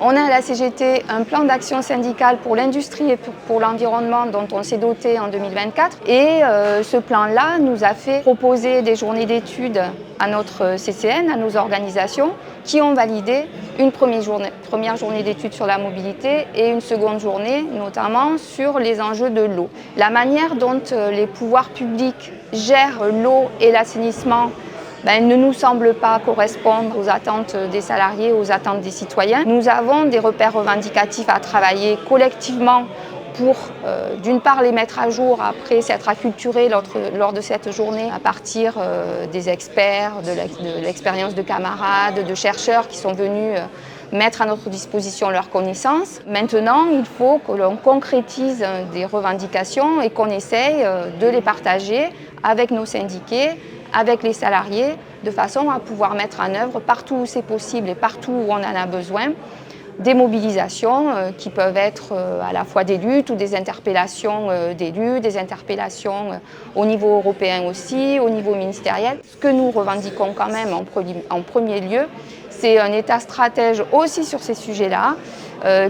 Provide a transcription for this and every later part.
On a à la CGT un plan d'action syndicale pour l'industrie et pour l'environnement dont on s'est doté en 2024. Et ce plan-là nous a fait proposer des journées d'études à notre CCN, à nos organisations, qui ont validé une première journée d'études sur la mobilité et une seconde journée, notamment sur les enjeux de l'eau. La manière dont les pouvoirs publics gèrent l'eau et l'assainissement ne nous semble pas correspondre aux attentes des salariés, aux attentes des citoyens. Nous avons des repères revendicatifs à travailler collectivement pour, d'une part, les mettre à jour, après s'être acculturés lors de cette journée à partir des experts, de l'expérience de camarades, de chercheurs qui sont venus mettre à notre disposition leurs connaissances. Maintenant, il faut que l'on concrétise des revendications et qu'on essaye de les partager avec nos syndiqués, avec les salariés, de façon à pouvoir mettre en œuvre partout où c'est possible et partout où on en a besoin, des mobilisations qui peuvent être à la fois des luttes ou des interpellations d'élus, des interpellations au niveau européen aussi, au niveau ministériel. Ce que nous revendiquons quand même en premier lieu, c'est un État stratège aussi sur ces sujets-là,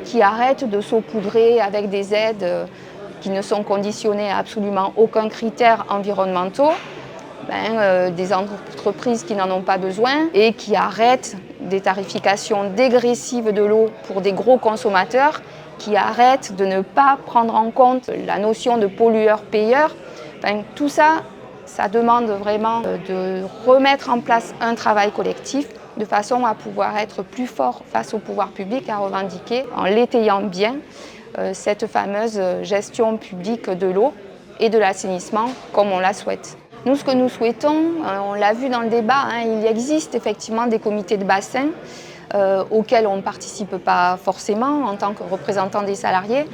qui arrête de saupoudrer avec des aides qui ne sont conditionnées à absolument aucun critère environnementaux, des entreprises qui n'en ont pas besoin et qui arrêtent des tarifications dégressives de l'eau pour des gros consommateurs, qui arrêtent de ne pas prendre en compte la notion de pollueur-payeur. Tout ça, ça demande vraiment de remettre en place un travail collectif de façon à pouvoir être plus fort face au pouvoir public, à revendiquer, en l'étayant bien, cette fameuse gestion publique de l'eau et de l'assainissement comme on la souhaite. Nous, ce que nous souhaitons, on l'a vu dans le débat, il existe effectivement des comités de bassin auxquels on ne participe pas forcément en tant que représentant des salariés.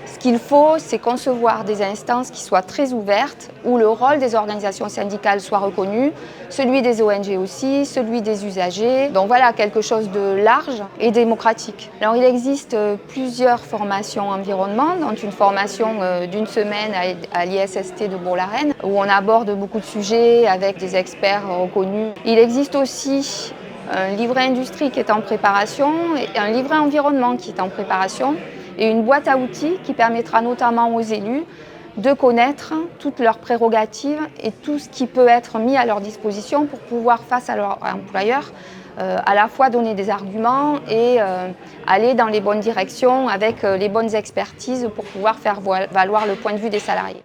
Ce qu'il faut, c'est concevoir des instances qui soient très ouvertes, où le rôle des organisations syndicales soit reconnu, celui des ONG aussi, celui des usagers. Donc voilà, quelque chose de large et démocratique. Alors il existe plusieurs formations environnement, dont une formation d'une semaine à l'ISST de Bourg-la-Reine, où on aborde beaucoup de sujets avec des experts reconnus. Il existe aussi un livret industrie qui est en préparation et un livret environnement qui est en préparation, et une boîte à outils qui permettra notamment aux élus de connaître toutes leurs prérogatives et tout ce qui peut être mis à leur disposition pour pouvoir, face à leur employeur, à la fois donner des arguments et aller dans les bonnes directions avec les bonnes expertises pour pouvoir faire valoir le point de vue des salariés.